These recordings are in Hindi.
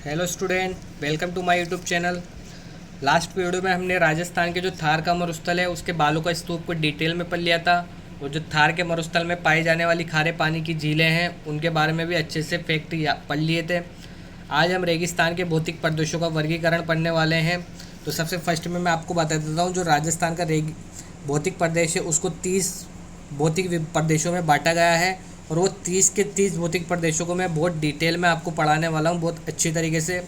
Hello student, welcome to my YouTube channel. Last video में हमने राजस्थान के जो थार का मरुस्थल है उसके बालू का स्तूप को डिटेल में पढ़ लिया था और जो थार के मरुस्थल में पाई जाने वाली खारे पानी की झीलें हैं उनके बारे में भी अच्छे से फैक्ट पढ़ लिए थे। आज हम रेगिस्तान के भौतिक प्रदेशों का वर्गीकरण पढ़ने वाले हैं। तो सबसे फर्स्ट में मैं आपको बता देता हूँ, जो राजस्थान का भौतिक प्रदेश है उसको 30 भौतिक प्रदेशों में बांटा गया है और वो 30 के 30 भौतिक प्रदेशों को मैं बहुत डिटेल में आपको पढ़ाने वाला हूँ, बहुत अच्छी तरीके से।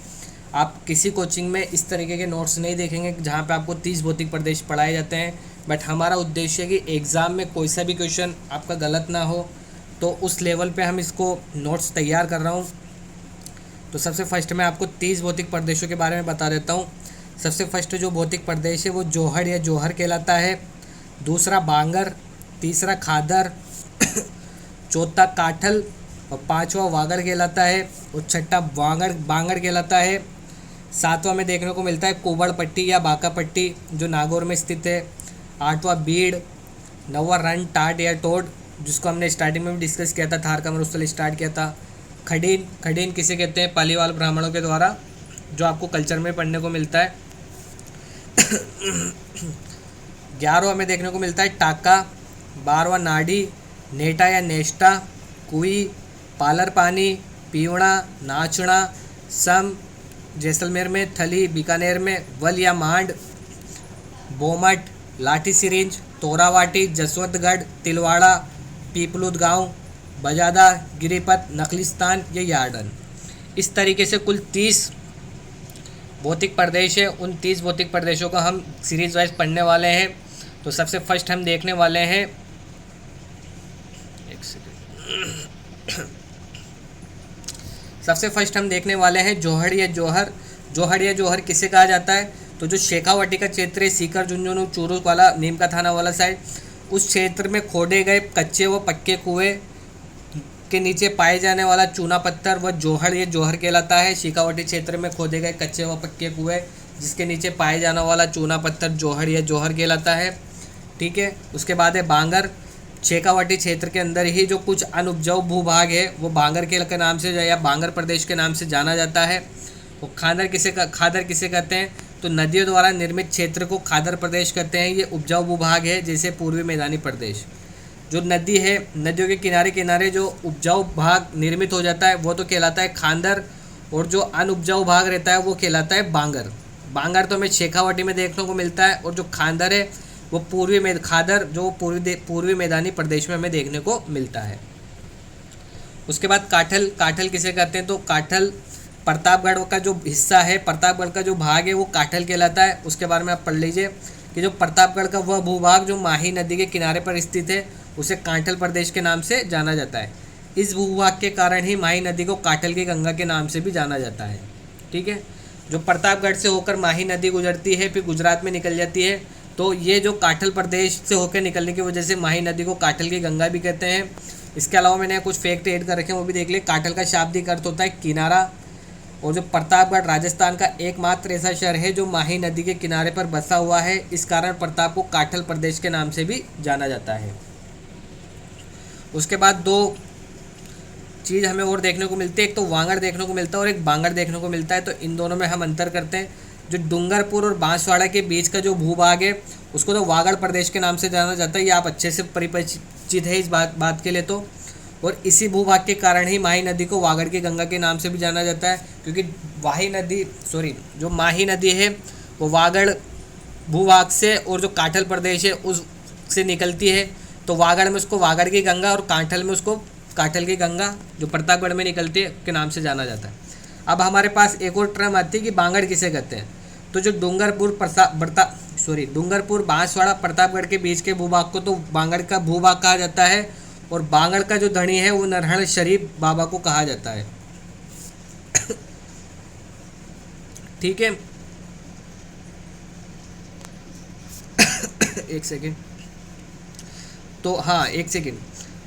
आप किसी कोचिंग में इस तरीके के नोट्स नहीं देखेंगे जहाँ पे आपको 30 भौतिक प्रदेश पढ़ाए जाते हैं। बट हमारा उद्देश्य है कि एग्ज़ाम में कोई सा भी क्वेश्चन आपका गलत ना हो, तो उस लेवल पे हम इसको नोट्स तैयार कर रहा हूँ। तो सबसे फर्स्ट मैं आपको 30 भौतिक प्रदेशों के बारे में बता देता हूँ। सबसे फर्स्ट जो भौतिक प्रदेश है वो जोहड़ या जौहर कहलाता है। दूसरा बांगर, तीसरा खादर, चौथा काठल और पांचवा वागड़ कहलाता है और छठा बांगड़ कहलाता है। सातवां में देखने को मिलता है कोबड़ पट्टी या बांका पट्टी जो नागौर में स्थित है। आठवां बीड़, नौवां रन टाट या टोड जिसको हमने स्टार्टिंग में भी डिस्कस किया था, थार का मरुस्थल स्टार्ट किया था। खडीन किसे कहते हैं? पालीवाल ब्राह्मणों के द्वारा, जो आपको कल्चर में पढ़ने को मिलता है। 11वां में देखने को मिलता है टाका। 12वां नाडी, नेटा या नेष्टा, कुई, पालर पानी, पीवड़ा, नाचना, सम जैसलमेर में, थली बीकानेर में, वल या मांड, बोमट, लाठी सिरिंज, तोरावाटी, जसवंतगढ़, तिलवाड़ा, पीपलूद गांव, बजादा, गिरिपत, नखलिस्तान या यार्डन। इस तरीके से कुल 30 भौतिक प्रदेश है। उन 30 भौतिक प्रदेशों का हम सीरीज वाइज पढ़ने वाले हैं। तो सबसे फर्स्ट हम देखने वाले हैं, सबसे फर्स्ट हम देखने वाले हैं जोहड़ या जौहर। जोहड़ या जौहर किसे कहा जाता है? तो जो शेखावाटी का क्षेत्र है, सीकर, झुंझुनू, चूरू वाला, नीम का थाना वाला साइड, उस क्षेत्र में खोदे गए कच्चे व पक्के कुएं के नीचे पाए जाने वाला चूना पत्थर वह जोहड़ या जौहर कहलाता है। शेखावाटी क्षेत्र में खोदे गए कच्चे व पक्के कुएं जिसके नीचे पाए जाने वाला चूना पत्थर जोहड़ या जौहर कहलाता है। ठीक है। उसके बाद है बांगर। शेखावाटी क्षेत्र के अंदर ही जो कुछ अनुपजाऊ भूभाग है वो बांगर के नाम से या बांगर प्रदेश के नाम से जाना जाता है। वो खादर किसे कहते हैं? तो नदियों द्वारा निर्मित क्षेत्र को खादर प्रदेश कहते हैं। ये उपजाऊ भूभाग है, जैसे पूर्वी मैदानी प्रदेश। जो नदी है, नदियों के किनारे किनारे जो उपजाऊ भाग निर्मित हो जाता है वो तो कहलाता है खादर, और जो अनुपजाऊ भाग रहता है वो कहलाता है बांगर। बांगर तो हमें शेखावाटी में देखने को मिलता है, और जो खादर है वो खादर जो पूर्वी मैदानी प्रदेश में हमें देखने को मिलता है। उसके बाद काठल किसे कहते हैं? तो काठल प्रतापगढ़ का जो हिस्सा है, प्रतापगढ़ का जो भाग है वो काठल कहलाता है। उसके बारे में आप पढ़ लीजिए कि जो प्रतापगढ़ का वह भूभाग जो माही नदी के किनारे पर स्थित है उसे काठल प्रदेश के नाम से जाना जाता है। इस भूभाग के कारण ही माही नदी को काठल की गंगा के नाम से भी जाना जाता है। ठीक है। जो प्रतापगढ़ से होकर माही नदी गुजरती है, फिर गुजरात में निकल जाती है, तो ये जो काठल प्रदेश से होकर निकलने की वजह से माही नदी को काठल की गंगा भी कहते हैं। इसके अलावा मैंने कुछ फैक्ट ऐड कर रखे हैं, वो भी देख लिए। काठल का शाब्दिक अर्थ होता है किनारा, और जो प्रतापगढ़ राजस्थान का एकमात्र ऐसा शहर है जो माही नदी के किनारे पर बसा हुआ है, इस कारण प्रताप को काठल प्रदेश के नाम से भी जाना जाता है। उसके बाद 2 चीज़ हमें और देखने को मिलती है, एक तो वांगड़ देखने को मिलता है और एक बांगड़ देखने को मिलता है। तो इन दोनों में हम अंतर करते हैं। जो डूंगरपुर और बांसवाड़ा के बीच का जो भूभाग है उसको तो वागड़ प्रदेश के नाम से जाना जाता है। ये आप अच्छे से परिचित है इस बात के लिए। तो और इसी भूभाग के कारण ही माही नदी को वागड़ की गंगा के नाम से भी जाना जाता है, क्योंकि जो माही नदी है वो वागड़ भूभाग से और जो काठल प्रदेश है उससे निकलती है। तो वागड़ में उसको वागड़ की गंगा और काठल में उसको काठल की गंगा जो प्रतापगढ़ में निकलती है के नाम से जाना जाता है। अब हमारे पास एक और टर्म आती है कि बांगड़ किसे कहते हैं? तो जो डूंगरपुर बांसवाड़ा प्रतापगढ़ के बीच के भूभाग को तो बांगड़ का भूभाग कहा जाता है, और बांगड़ का जो धनी है वो नरहण शरीफ बाबा को कहा जाता है। ठीक है। एक सेकेंड। तो हाँ, एक सेकेंड।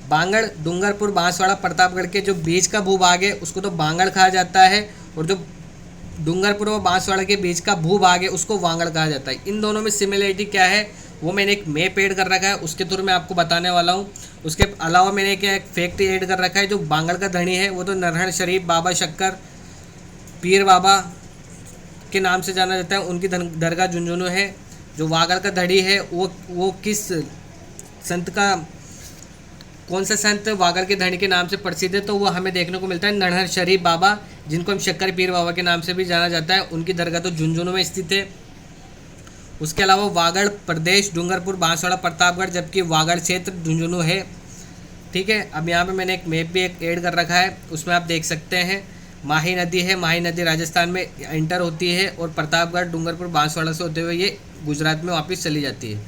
बांगड़, डूंगरपुर, बांसवाड़ा, प्रतापगढ़ के जो बीच का भूभाग है उसको तो बांगड़ कहा जाता है, और जो डूंगरपुर और बांसवाड़ा के बीच का भूभाग है उसको वांगड़ कहा जाता है। इन दोनों में सिमिलरिटी क्या है वो मैंने एक मैप ऐड कर रखा है, उसके थ्रू मैं आपको बताने वाला हूँ। उसके अलावा मैंने क्या एक फैक्ट ऐड कर रखा है, जो बांगड़ का धनी है वो तो नरहण शरीफ बाबा शक्कर पीर बाबा के नाम से जाना जाता है, उनकी दरगाह झुंझुनू है। जो वागड़ का धड़ी है वो किस संत का, कौन सा संत वागड़ के धड़ी के नाम से प्रसिद्ध है, तो वो हमें देखने को मिलता है नरहर शरीफ बाबा, जिनको हम शक्कर पीर बाबा के नाम से भी जाना जाता है। उनकी दरगाह तो झुंझुनू में स्थित है। उसके अलावा वागड़ प्रदेश डूंगरपुर बांसवाड़ा प्रतापगढ़, जबकि वागड़ क्षेत्र झुंझुनू है। ठीक है, अब यहाँ पे मैंने एक मैप भी एक ऐड कर रखा है, उसमें आप देख सकते हैं माही नदी है। माही नदी राजस्थान में एंटर होती है और प्रतापगढ़ डूंगरपुर बांसवाड़ा से होते हुए ये गुजरात में वापस चली जाती है।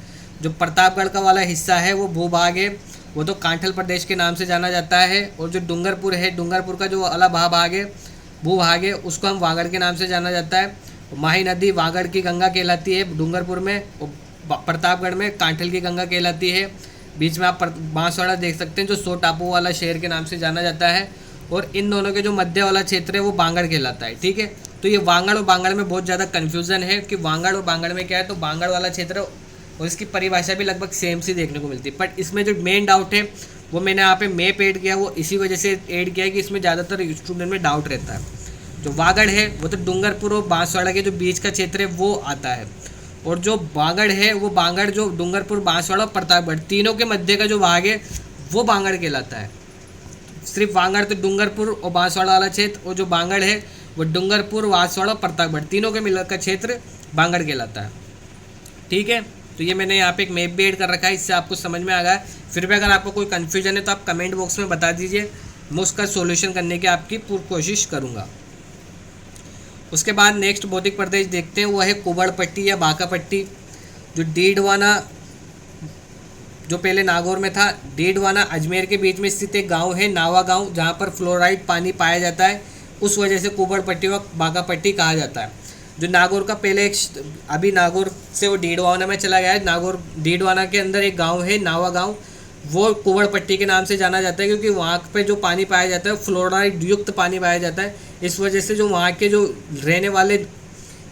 जो प्रतापगढ़ का वाला हिस्सा है वो भूभाग है, वो तो कांठल प्रदेश के नाम से जाना जाता है। और जो डूंगरपुर है, डूंगरपुर का जो वाला भाग है, भूभाग है, उसको हम वागड़ के नाम से जाना जाता है। माही नदी वागड़ की गंगा कहलाती है डूंगरपुर में, और प्रतापगढ़ में कांठल की गंगा कहलाती है। बीच में आप बांसवाड़ा देख सकते हैं, जो सो टापू वाला शहर के नाम से जाना जाता है। और इन दोनों के जो मध्य वाला क्षेत्र है वो बांगड़ कहलाता है। ठीक है, तो ये वांगड़ और बांगड़ में बहुत ज़्यादा कन्फ्यूज़न है कि वांगड़ और बांगड़ में क्या है। तो बांगड़ वाला क्षेत्र और इसकी परिभाषा भी लगभग सेम सी देखने को मिलती है, बट इसमें जो मेन डाउट है वो मैंने यहाँ पे मैप ऐड किया, वो इसी वजह से ऐड किया है कि इसमें ज़्यादातर स्टूडेंट में डाउट रहता है। जो वागड़ है वो तो डूंगरपुर और बांसवाड़ा के जो बीच का क्षेत्र है वो आता है, और जो बांगड़ है वो बांगड़ जो डूंगरपुर बांसवाड़ा और प्रतापगढ़ तीनों के मध्य का जो भाग है वो बांगड़ कहलाता है। सिर्फ वागड़ तो डूंगरपुर और बांसवाड़ा वाला क्षेत्र, और जो बांगड़ है वो डूंगरपुर बांसवाड़ा और प्रतापगढ़ तीनों के मिलकर क्षेत्र बांगड़ कहलाता है। ठीक है, तो ये मैंने यहाँ पे एक मैप भी ऐड कर रखा है, इससे आपको समझ में आ गया। फिर भी अगर आपको कोई कन्फ्यूजन है तो आप कमेंट बॉक्स में बता दीजिए, मैं उसका सोल्यूशन करने की आपकी पूरी कोशिश करूँगा। उसके बाद नेक्स्ट बौद्धिक प्रदेश देखते हैं, वो है कुबड़ पट्टी या बांका पट्टी। जो डीडवाना, जो पहले नागौर में था, डीडवाना अजमेर के बीच में स्थित एक गांव है नावा गांव, जहां पर फ्लोराइड पानी पाया जाता है, उस वजह से कुबड़ पट्टी व बांका पट्टी कहा जाता है। जो नागौर का पहले एक, अभी नागौर से वो डीडवाना में चला गया है। नागौर डीडवाना के अंदर एक गाँव है नावा गाँव, वो कुबड़ पट्टी के नाम से जाना जाता है, क्योंकि वहाँ पे जो पानी पाया जाता है फ्लोराइड युक्त पानी पाया जाता है। इस वजह से जो वहाँ के जो रहने वाले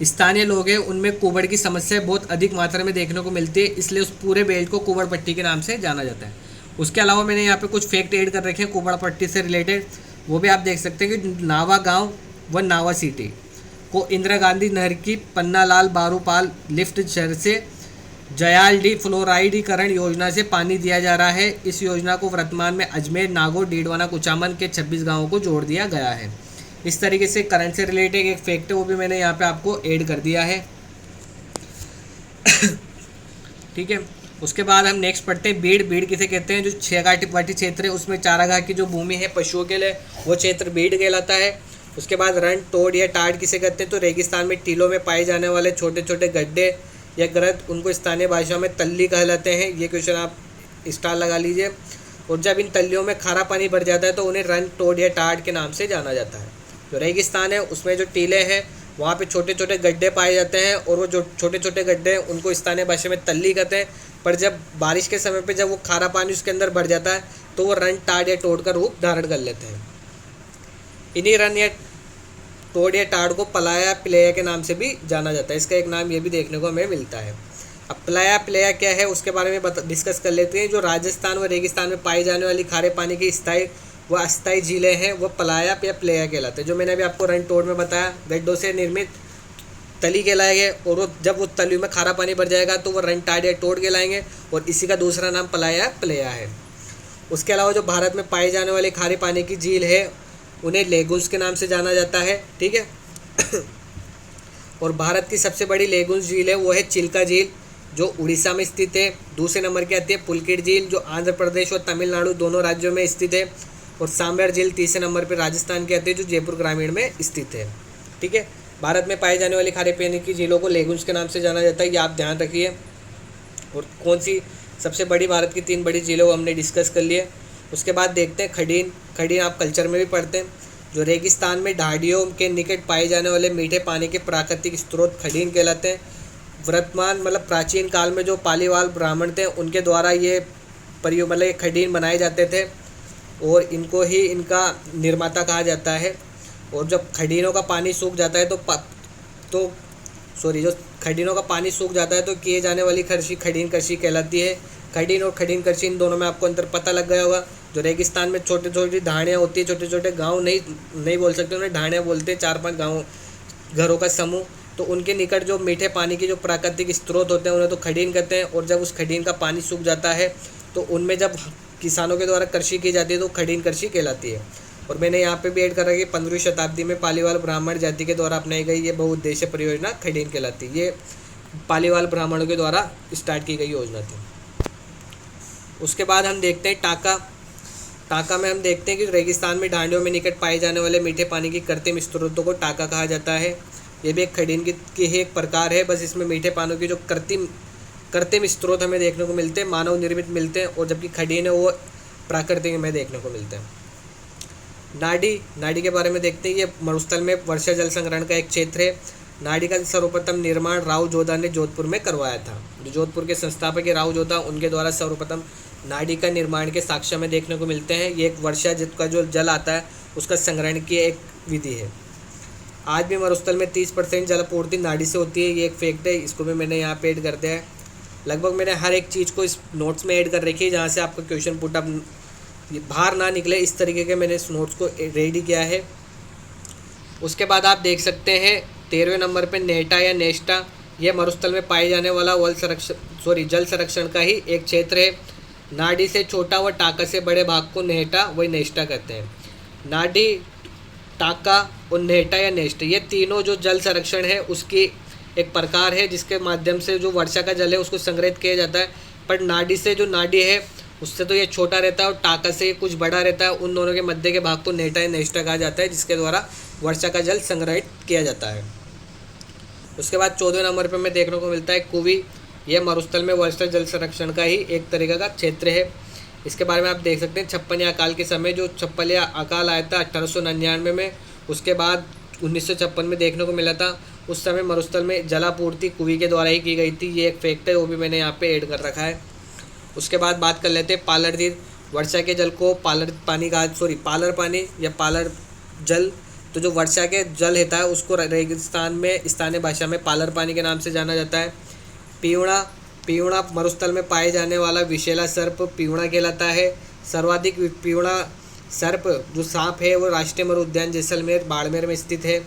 स्थानीय लोग हैं उनमें कुबड़ की समस्या बहुत अधिक मात्रा में देखने को मिलती है, इसलिए उस पूरे बेल्ट को कुबड़ पट्टी के नाम से जाना जाता है। उसके अलावा मैंने यहाँ पे कुछ फैक्ट ऐड कर रखे हैं कुबड़ पट्टी से रिलेटेड, वो भी आप देख सकते हैं कि नावा गाँव व नावा सिटी को इंदिरा गांधी नहर की पन्नालाल बारूपाल लिफ्ट शहर से जयाल डी फ्लोराइडीकरण योजना से पानी दिया जा रहा है। इस योजना को वर्तमान में अजमेर, नागौर, डीडवाना, कुचामन के 26 गांवों को जोड़ दिया गया है। इस तरीके से करंट से रिलेटेड एक फैक्ट है, वो भी मैंने यहाँ पे आपको ऐड कर दिया है। ठीक है, उसके बाद हम नेक्स्ट पढ़ते हैं बीड़। बीड़ किसे कहते हैं? जो छेगाटी क्षेत्र है उसमें चारागाह की जो भूमि है पशुओं के लिए, वो क्षेत्र बीड़ कहलाता है। उसके बाद रण, टोड या टाड किसे कहते हैं? तो रेगिस्तान में टीलों में पाए जाने वाले छोटे छोटे गड्ढे या ग्रद, उनको स्थानीय भाषा में तल्ली कहलाते हैं। ये क्वेश्चन आप स्टार लगा लीजिए। और जब इन तल्लियों में खारा पानी भर जाता है तो उन्हें रन, टोड या टाड के नाम से जाना जाता है। जो रेगिस्तान है उसमें जो टीले हैं वहाँ पे छोटे छोटे गड्ढे पाए जाते हैं, और वो जो छोटे छोटे गड्ढे हैं उनको स्थानीय भाषा में तल्ली कहते हैं। पर जब बारिश के समय पे जब वो खारा पानी उसके अंदर भर जाता है तो वो रन, टाड या टोड का रूप धारण कर लेते हैं। इन्हीं रन या टोड या टाड को पलाया प्लेया के नाम से भी जाना जाता है। इसका एक नाम ये भी देखने को हमें मिलता है। अब पलाया प्लेया क्या है उसके बारे में डिस्कस कर लेते हैं। जो राजस्थान व रेगिस्तान में पाई जाने वाली खारे पानी की स्थायी व अस्थायी झीलें हैं वो पलाया या प्लेया कहलाते हैं। जो मैंने अभी आपको रन, टोड में बताया, गड्ढों से निर्मित तली कहलाएंगे, और वो जब वो तली में खारा पानी भर जाएगा तो वो रन, टाड या टोड कहलाएंगे, और इसी का दूसरा नाम पलाया प्लेया है। उसके अलावा जो भारत में पाई जाने वाली खारे पानी की झील है उन्हें लेगुन्स के नाम से जाना जाता है। ठीक है। और भारत की सबसे बड़ी लेगुन्स झील है वो है चिल्का झील, जो उड़ीसा में स्थित है। दूसरे नंबर की आती है पुलकिट झील, जो आंध्र प्रदेश और तमिलनाडु दोनों राज्यों में स्थित है। और सांबर झील तीसरे नंबर पर राजस्थान की आती है, जो जयपुर ग्रामीण में स्थित है। ठीक है, भारत में पाई जाने वाली खारे पानी की झीलों को लेगुन्स के नाम से जाना जाता है, ये आप ध्यान रखिए। और कौन सी सबसे बड़ी भारत की 3 बड़ी झीलें वो हमने डिस्कस कर लिए। उसके बाद देखते हैं खडीन। खडीन आप कल्चर में भी पढ़ते हैं। जो रेगिस्तान में ढाडियों के निकट पाए जाने वाले मीठे पानी के प्राकृतिक स्रोत खडीन कहलाते हैं। वर्तमान मतलब प्राचीन काल में जो पालीवाल ब्राह्मण थे उनके द्वारा ये ये खडीन बनाए जाते थे, और इनको ही इनका निर्माता कहा जाता है। और जब खडीनों का पानी सूख जाता है जो खडीनों का पानी सूख जाता है तो किए जाने वाली कृषि खडीन कृषि कहलाती है। खडीन और खडीन कृषि इन दोनों में आपको अंतर पता लग गया होगा। जो रेगिस्तान में छोटी छोटी ढाणियाँ होती है, छोटे छोटे गांव नहीं नहीं बोल सकते, उन्हें ढाणियाँ बोलते हैं, 4-5 गाँव घरों का समूह। तो उनके निकट जो मीठे पानी के जो प्राकृतिक स्रोत होते हैं उन्हें तो खडीन कहते हैं, और जब उस खडीन का पानी सूख जाता है तो उनमें जब किसानों के द्वारा कृषि की जाती है तो खडीन कृषि कहलाती है। और मैंने यहाँ पे भी ऐड कर रखा है कि 15वीं शताब्दी में पालीवाल ब्राह्मण जाति के द्वारा अपनाई गई ये बहुउद्देश्य परियोजना खडीन कहलाती है। ये पालीवाल ब्राह्मणों के द्वारा स्टार्ट की गई योजना थी। उसके बाद हम देखते हैं टाका। टाका में हम देखते हैं कि रेगिस्तान में ढांडियों में निकट पाए जाने वाले मीठे पानी की कृत्रिम स्रोतों को टाका कहा जाता है। ये भी एक खडीन की ही एक प्रकार है, बस इसमें मीठे पानी की जो कृत्रिम स्रोत हमें देखने को मिलते हैं, मानव निर्मित मिलते हैं, और जबकि खडीन है वो प्राकृतिक हमें देखने को मिलते हैं। नाडी के बारे में देखते हैं। ये मरुस्थल में वर्षा जल संग्रहण का एक क्षेत्र है। नाडी का सर्वप्रथम निर्माण राव जोधा ने जोधपुर में करवाया था। जो जोधपुर के संस्थापक है राव जोधा, उनके द्वारा सर्वप्रथम नाडी का निर्माण के साक्ष्य में देखने को मिलते हैं। ये एक वर्षा का जो जल आता है उसका संग्रहण की एक विधि है। आज भी मरुस्थल में 30% जल आपूर्ति नाडी से होती है। ये एक फैक्ट है, इसको भी मैंने यहाँ पे ऐड कर दिया है। लगभग मैंने हर एक चीज़ को इस नोट्स में ऐड कर रखी है, जहाँ से आपका क्वेश्चन पुट अप बाहर ना निकले, इस तरीके के मैंने इस नोट्स को रेडी किया है। उसके बाद आप देख सकते हैं 13वें नंबर पे नेटा या नेस्टा। यह मरुस्थल में पाए जाने वाला जल संरक्षण का ही एक क्षेत्र है। नाडी से छोटा व टाका से बड़े भाग को नेटा व नेस्टा कहते हैं। नाडी, टाका और नेटा या नेस्टा, ये तीनों जो जल संरक्षण है उसकी एक प्रकार है, जिसके माध्यम से जो वर्षा का जल है उसको संग्रहित किया जाता है। पर नाडी से जो नाडी है उससे तो ये छोटा रहता है और टाका से ये कुछ बड़ा रहता है। उन दोनों के मध्य के भाग को नेटा या नेस्टा कहा जाता है, जिसके द्वारा वर्षा का जल संग्रहित किया जाता है। उसके बाद 14वें नंबर पर हमें देखने को मिलता है कुवी। यह मरुस्थल में वर्षा जल संरक्षण का ही एक तरीका का क्षेत्र है। इसके बारे में आप देख सकते हैं 56 अकाल के समय जो 56 अकाल आया था 1899 में, उसके बाद 1956 में देखने को मिला था। उस समय मरुस्थल में जलापूर्ति कुवी के द्वारा ही की गई थी। ये एक फैक्ट है, वो भी मैंने यहाँ पे ऐड कर रखा है। उसके बाद बात कर लेते हैं पालर तीर्थ। वर्षा के जल को पालर पानी या पालर जल, तो जो वर्षा के जल रहता है उसको रेगिस्तान में स्थानीय भाषा में पालर पानी के नाम से जाना जाता है। पीवड़ा मरुस्थल में पाए जाने वाला विषैला सर्प पीवड़ा कहलाता है। सर्वाधिक पीवड़ा सर्प जो सांप है वो राष्ट्रीय मरु उद्यान जैसलमेर बाड़मेर में स्थित है।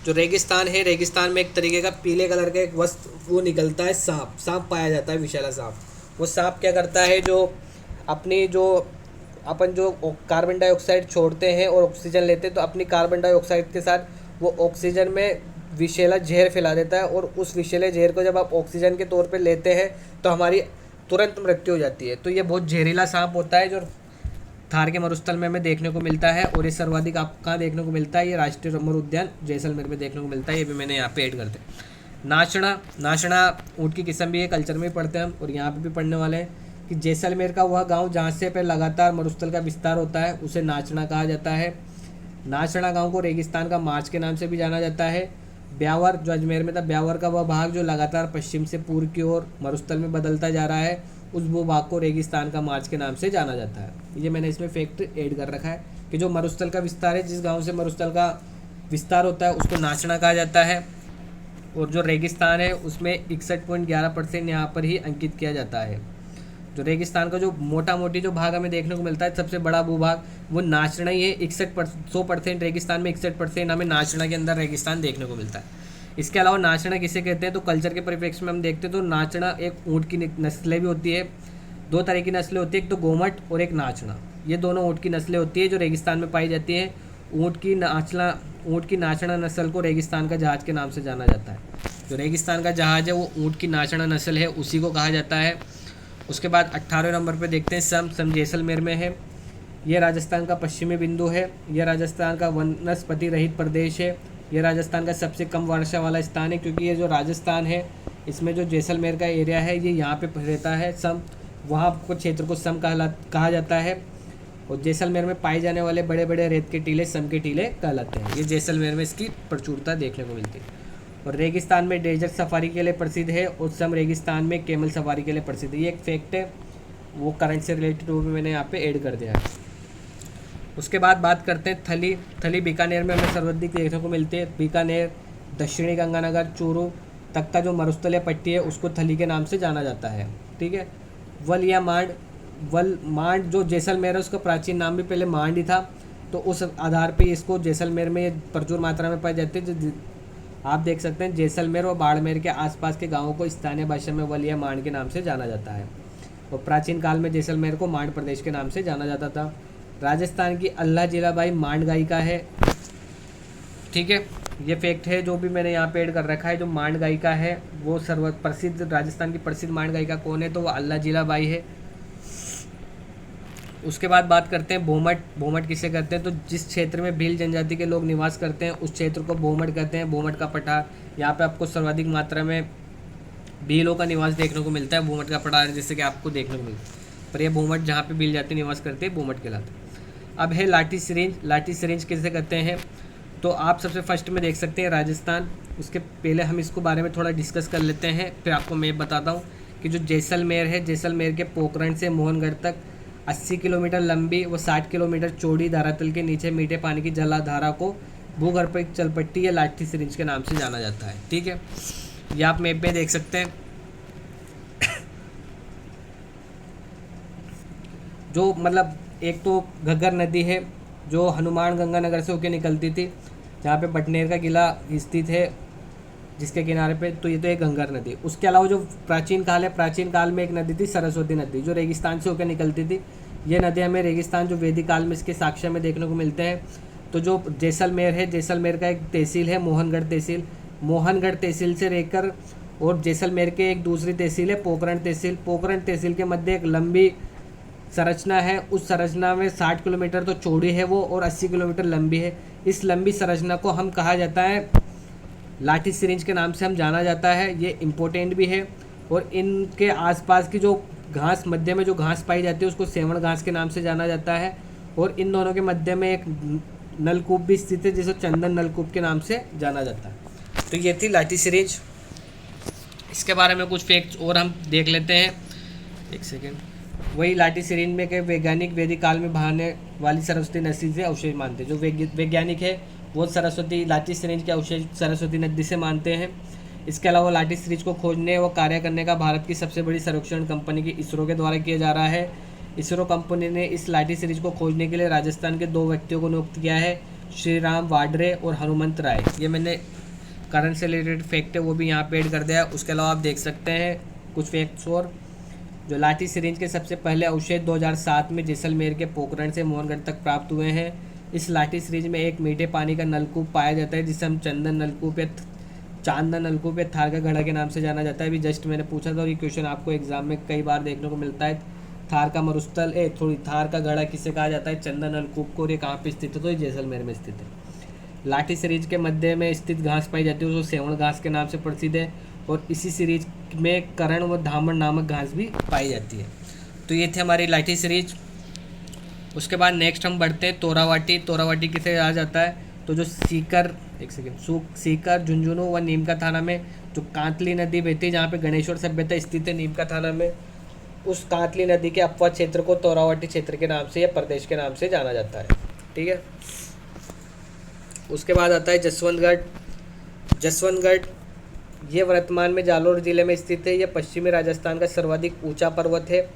जो रेगिस्तान है, रेगिस्तान में एक तरीके का पीले कलर का एक वस्तु वो निकलता है, सांप पाया जाता है, विषैला सांप। वो सांप क्या करता है, जो अपन जो कार्बन डाइऑक्साइड छोड़ते हैं और ऑक्सीजन लेते हैं, तो अपनी कार्बन डाइऑक्साइड के साथ वो ऑक्सीजन में विषैला जहर फैला देता है, और उस विषैले जहर को जब आप ऑक्सीजन के तौर पे लेते हैं तो हमारी तुरंत मृत्यु हो जाती है। तो ये बहुत जहरीला सांप होता है जो थार के मरुस्थल में हमें देखने को मिलता है, और ये सर्वाधिक आप कहाँ देखने को मिलता है, ये राष्ट्रीय मरु उद्यान जैसलमेर में देखने को मिलता है। ये भी मैंने यहाँ पे ऐड करते हैं। नाचना ऊँट की किस्म भी है, कल्चर में पढ़ते हैं हम, और यहाँ पे भी पढ़ने वाले हैं कि जैसलमेर का वह गांव जहाँ से पे लगातार मरुस्थल का विस्तार होता है उसे नाचना कहा जाता है। नाचना गांव को रेगिस्तान का मार्च के नाम से भी जाना जाता है। ब्यावर जो अजमेर में था, ब्यावर का वह भाग जो लगातार पश्चिम से पूर्व की ओर मरुस्थल में बदलता जा रहा है, उस वो भाग को रेगिस्तान का मार्च के नाम से जाना जाता है। ये मैंने इसमें फैक्ट ऐड कर रखा है कि जो मरुस्थल का विस्तार है, जिस गाँव से मरुस्थल का विस्तार होता है उसको नाचना कहा जाता है। और जो रेगिस्तान है उसमें 61.11% यहाँ पर ही अंकित किया जाता है। जो रेगिस्तान का जो मोटी जो भाग हमें देखने को मिलता है, सबसे बड़ा भूभाग वो नाचना ही है। 100% रेगिस्तान में 61% हमें नाचना के अंदर रेगिस्तान देखने को मिलता है। इसके अलावा नाचना किसे कहते हैं, तो कल्चर के परिप्रेक्ष्य में हम देखते हैं तो नाचना एक ऊँट की नस्लें भी होती है। 2 तरह की नस्लें होती है, एक तो गोमट और एक नाचना। ये दोनों ऊँट की नस्लें होती है जो रेगिस्तान में पाई जाती हैं। ऊँट की नाचना नस्ल को रेगिस्तान का जहाज के नाम से जाना जाता है। जो रेगिस्तान का जहाज है वो ऊँट की नाचना नस्ल है, उसी को कहा जाता है। उसके बाद 18वें नंबर पे देखते हैं सम जैसलमेर में है। यह राजस्थान का पश्चिमी बिंदु है। यह राजस्थान का वनस्पति रहित प्रदेश है। यह राजस्थान का सबसे कम वर्षा वाला स्थान है, क्योंकि ये जो राजस्थान है इसमें जो जैसलमेर का एरिया है ये यहाँ पे रहता है सम, वहाँ को क्षेत्र को सम कहा जाता है। और जैसलमेर में पाए जाने वाले बड़े बड़े रेत के टीले सम के टीले कहलाते हैं। ये जैसलमेर में इसकी प्रचुरता देखने को मिलती है। और रेगिस्तान में डेजर्ट सफारी के लिए प्रसिद्ध है, और सम रेगिस्तान में कैमल सफारी के लिए प्रसिद्ध है। ये एक फैक्ट है, वो करंट से रिलेटेड वो भी मैंने यहाँ पे ऐड कर दिया है। उसके बाद बात करते हैं थली बीकानेर में हमें सर्वाधिक देखने को मिलती है। बीकानेर, दक्षिणी गंगानगर, चूरू तक का जो मरुस्थलीय पट्टी है उसको थली के नाम से जाना जाता है। ठीक है। वल या मांड मांड जो जैसलमेर है उसका प्राचीन नाम भी पहले मांड ही था, तो उस आधार पे इसको जैसलमेर में ये प्रचुर मात्रा में पाई जाती है। जो आप देख सकते हैं जैसलमेर और बाड़मेर के आसपास के गांवों को स्थानीय भाषा में वलिया मांड के नाम से जाना जाता है, और प्राचीन काल में जैसलमेर को मांड प्रदेश के नाम से जाना जाता था। राजस्थान की अल्लाह जिलाबाई मांड गायिका है, ठीक है। ये फैक्ट है जो भी मैंने यहाँ पे ऐड कर रखा है। जो मांड गायिका है वो सर्व प्रसिद्ध, राजस्थान की प्रसिद्ध मांड गायिका कौन है, तो वो अल्लाह जिलाबाई है। उसके बाद बात करते हैं भोमट। भोमट किसे कहते हैं, तो जिस क्षेत्र में भील जनजाति के लोग निवास करते हैं उस क्षेत्र को भोमट कहते हैं। भोमट का पठार, यहाँ पे आपको सर्वाधिक मात्रा में भीलों का निवास देखने को मिलता है। भोमट का पठार जैसे कि आपको देखने को मिलता है, पर यह भोमट जहाँ पे भील जाति निवास करते हैं भोमट कहलाते हैं। अब है लाठी सिरिंज। लाठी सिरिंज किसे कहते हैं, तो आप सबसे फर्स्ट में देख सकते हैं राजस्थान। उसके पहले हम इसको बारे में थोड़ा डिस्कस कर लेते हैं, फिर आपको मैं बताता हूँ कि जो जैसलमेर है, जैसलमेर के पोखरण से मोहनगढ़ तक 80 किलोमीटर लंबी व 60 किलोमीटर चौड़ी धरातल के नीचे मीठे पानी की जलाधारा को भूगर्भिक जलपट्टी या लाठी सिरिंज के नाम से जाना जाता है, ठीक है। ये आप मैप में देख सकते हैं। जो मतलब एक तो घग्गर नदी है जो हनुमान गंगानगर से होकर निकलती थी, जहाँ पे बटनेर का किला स्थित है जिसके किनारे पे, तो ये तो एक घग्गर नदी। उसके अलावा जो प्राचीन काल है, प्राचीन काल में एक नदी थी सरस्वती नदी, जो रेगिस्तान से होकर निकलती थी। ये नदी हमें रेगिस्तान जो वैदिक काल में इसके साक्ष्य में देखने को मिलते हैं। तो जो जैसलमेर है, जैसलमेर का एक तहसील है मोहनगढ़ तहसील। मोहनगढ़ तहसील से रहकर और जैसलमेर के एक दूसरी तहसील है पोखरण तहसील। पोखरण तहसील के मध्य एक लंबी संरचना है, उस संरचना में 60 किलोमीटर तो चौड़ी है वो और 80 किलोमीटर लंबी है। इस लंबी संरचना को हम कहा जाता है लाठी सिरिंज के नाम से हम जाना जाता है। ये इम्पोर्टेंट भी है। और इनके आसपास की जो घास, मध्य में जो घास पाई जाती है उसको सेवण घास के नाम से जाना जाता है। और इन दोनों के मध्य में एक नलकूप भी स्थित है जिसे चंदन नलकूप के नाम से जाना जाता है। तो ये थी लाठी सिरिंज। इसके बारे में कुछ फैक्ट्स और हम देख लेते हैं, एक सेकेंड। वही लाठी सिरिंज में के वैज्ञानिक वैदिक काल में बहाने वाली सरस्वती नदी से अवशेष मानते हैं। जो वैज्ञानिक है वो सरस्वती लाठी सिरिंज के अवशेष सरस्वती नदी से मानते हैं। इसके अलावा लाठी सिरिंज को खोजने व कार्य करने का भारत की सबसे बड़ी सर्वेक्षण कंपनी की इसरो के द्वारा किया जा रहा है। इसरो कंपनी ने इस लाठी सिरिंज को खोजने के लिए राजस्थान के 2 व्यक्तियों को नियुक्त किया है, श्री राम वाड्रे और हनुमंत राय। ये मैंने करंट से रिलेटेड फैक्ट है वो भी यहाँ पे ऐड कर दिया। उसके अलावा आप देख सकते हैं कुछ फैक्ट्स और। जो लाठी सिरिंज के सबसे पहले अवशेष 2007 में जैसलमेर के पोखरण से मोहनगढ़ तक प्राप्त हुए हैं। इस लाठी सिरिंज में एक मीठे पानी का नलकूप पाया जाता है जिसे हम चंदन नलकूप या चांदन नलकूप या थार का घड़ा के नाम से जाना जाता है। अभी जस्ट मैंने पूछा था और ये क्वेश्चन आपको एग्जाम में कई बार देखने को मिलता है। थार का मरुस्थल थार का घड़ा किसे कहा जाता है, चंदन नलकूप को। और ये कहाँ पे स्थित है, तो ये जैसलमेर में स्थित है। लाठी सिरिंज के मध्य में स्थित घास पाई जाती है उसको सेवण घास के नाम से प्रसिद्ध है। और इसी सीरीज में करण व धामण नामक घास भी पाई जाती है। तो ये थे हमारी लाठी सीरीज। उसके बाद नेक्स्ट हम बढ़ते हैं तोरावाटी। तोरावाटी किसे कहा जाता है, तो जो सीकर सीकर झुंझुनू व नीमका थाना में जो कांतली नदी बहती है, जहाँ पे गणेश्वर सभ्यता स्थित है नीमका थाना में, उस कांतली नदी के अपवाद क्षेत्र को तोरावाटी क्षेत्र के नाम से या प्रदेश के नाम से जाना जाता है, ठीक है। उसके बाद आता है जसवंतगढ़। जसवंतगढ़ ये वर्तमान में जालोर जिले में स्थित है। यह पश्चिमी राजस्थान का सर्वाधिक ऊंचा पर्वत है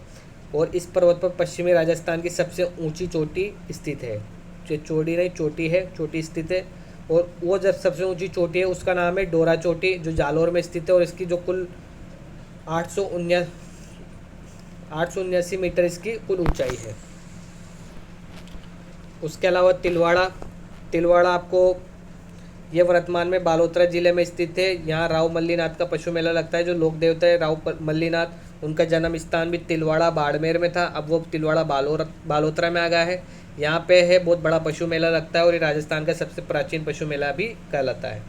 और इस पर्वत पर पश्चिमी राजस्थान की सबसे ऊंची चोटी स्थित है। जो चोटी नहीं, चोटी है, चोटी स्थित है। और वो जब सबसे ऊंची चोटी है उसका नाम है डोरा चोटी, जो जालोर में स्थित है। और इसकी जो कुल 879 मीटर इसकी कुल ऊंचाई है। उसके अलावा तिलवाड़ा आपको ये वर्तमान में बालोतरा जिले में स्थित है। यहाँ राव मल्लीनाथ का पशु मेला लगता है। जो लोक देवता है राव मल्लीनाथ, उनका जन्म स्थान भी तिलवाड़ा बाड़मेर में था, अब वो तिलवाड़ा बालोतरा में आ गया है। यहाँ पे है बहुत बड़ा पशु मेला लगता है और ये राजस्थान का सबसे प्राचीन पशु मेला भी कहलाता है।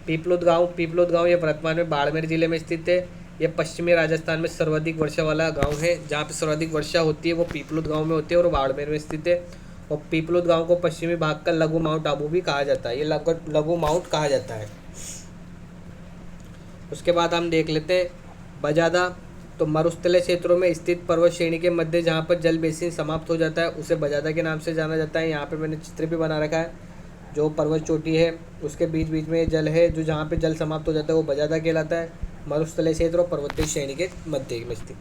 पीपलुद गाँव ये वर्तमान में बाड़मेर जिले में स्थित है। ये पश्चिमी राजस्थान में सर्वाधिक वर्षा वाला गाँव है। जहाँ पे सर्वाधिक वर्षा होती है वो पीपलुद गाँव में होती है और बाड़मेर में स्थित है। और पीपलुद गांव को पश्चिमी भाग का लघु माउंट आबू भी कहा जाता है। ये लघु माउंट कहा जाता है। उसके बाद हम देख लेते हैं बजादा। तो मरुस्थलीय क्षेत्रों में स्थित पर्वत श्रेणी के मध्य जहाँ पर जल बेसिन समाप्त हो जाता है उसे बजादा के नाम से जाना जाता है। यहाँ पे मैंने चित्र भी बना रखा है। जो पर्वत चोटी है उसके बीच बीच में जल है, जो जहाँ पे जल समाप्त हो जाता है वो बजादा कहलाता है। मरुस्थलीय क्षेत्र और पर्वतीय श्रेणी के मध्य में स्थित।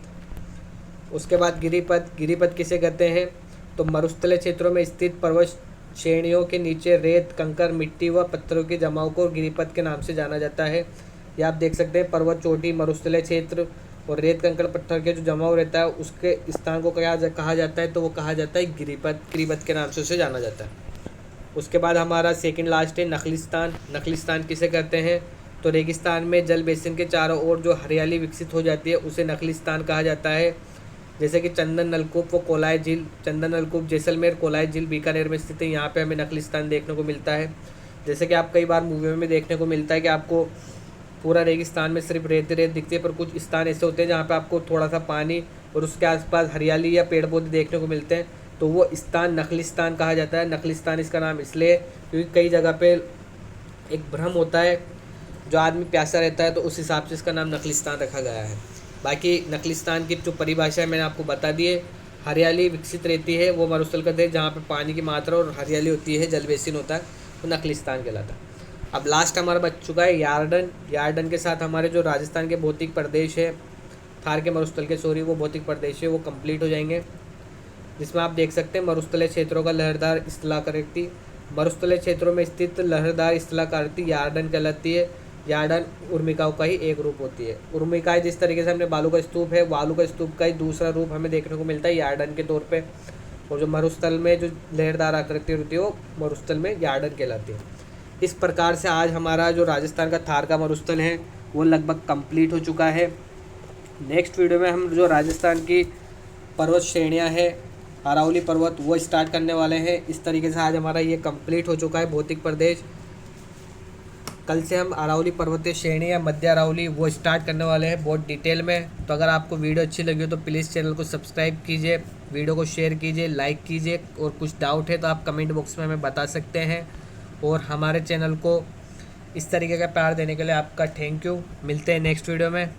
उसके बाद गिरिपथ। गिरिपथ किसे कहते हैं? तो मरुस्थलीय क्षेत्रों में स्थित पर्वत श्रेणियों के नीचे रेत, कंकर, मिट्टी व पत्थरों के जमाव को गिरिपथ के नाम से जाना जाता है। ये आप देख सकते हैं, पर्वत चोटी, मरुस्थलीय क्षेत्र और रेत, कंकड़, पत्थर के जो जमाव रहता है उसके स्थान को क्या कहा जाता है? तो वो कहा जाता है गिरिपथ। गिरिपथ के नाम से उसे जाना जाता है। उसके बाद हमारा सेकंड लास्ट है नखलिस्तान। नखलिस्तान किसे कहते हैं? तो रेगिस्तान में जल बेसिन के चारों ओर जो हरियाली विकसित हो जाती है उसे नखलिस्तान कहा जाता है। जैसे कि चंदन नलकूप व कोलाय झील। चंदन नलकूप जैसलमेर, कोलाय झील बीकानेर में स्थित है। यहाँ पे हमें नखलिस्तान देखने को मिलता है। जैसे कि आप कई बार मूवी में देखने को मिलता है कि आपको पूरा रेगिस्तान में सिर्फ रेत रेत दिखती है, पर कुछ स्थान ऐसे होते हैं जहाँ पे आपको थोड़ा सा पानी और उसके आसपास हरियाली या पेड़ पौधे देखने को मिलते हैं, तो वो स्थान नखलिस्तान कहा जाता है। नखलिस्तान इसका नाम इसलिए क्योंकि कई जगह पे एक भ्रम होता है, जो आदमी प्यासा रहता है, तो उस हिसाब से इसका नाम नखलिस्तान रखा गया है। बाकी नखलिस्तान की जो परिभाषा है मैंने आपको बता दी है। हरियाली विकसित रहती है, वो मरुस्थल का देश जहाँ पे पानी की मात्रा और हरियाली होती है, जल बेसिन होता है, वो नखलिस्तान कहलाता है। अब लास्ट हमारा बच चुका है यार्डन। यार्डन के साथ हमारे जो राजस्थान के भौतिक प्रदेश है, थार के मरुस्थल के सॉरी वो भौतिक प्रदेश है, वो कंप्लीट हो जाएंगे। जिसमें आप देख सकते हैं मरुस्थलीय क्षेत्रों का लहरदार स्थलाकृति। मरुस्थलीय क्षेत्रों में स्थित लहरदार स्थलाकृति यार्डन कहलाती है। यार्डन उर्मिकाओं का ही एक रूप होती है। उर्मिकाएँ जिस तरीके से हमने बालू का स्तूप है, बालू का स्तूप का ही दूसरा रूप हमें देखने को मिलता है यार्डन के तौर पे। और जो मरुस्थल में जो लहरदार आकृति होती है वो मरुस्थल में यार्डन कहलाती है। इस प्रकार से आज हमारा जो राजस्थान का थार का मरुस्थल है वो लगभग कंप्लीट हो चुका है। नेक्स्ट वीडियो में हम जो राजस्थान की पर्वत श्रेणियाँ हैं, अरावली पर्वत, वो स्टार्ट करने वाले हैं। इस तरीके से आज हमारा ये कंप्लीट हो चुका है भौतिक प्रदेश। कल से हम अरावली पर्वतीय श्रेणी या मध्य अरावली वो स्टार्ट करने वाले हैं बहुत डिटेल में। तो अगर आपको वीडियो अच्छी लगी हो तो प्लीज़ चैनल को सब्सक्राइब कीजिए, वीडियो को शेयर कीजिए, लाइक कीजिए, और कुछ डाउट है तो आप कमेंट बॉक्स में हमें बता सकते हैं। और हमारे चैनल को इस तरीके का प्यार देने के लिए आपका थैंक यू। मिलते हैं नेक्स्ट वीडियो में।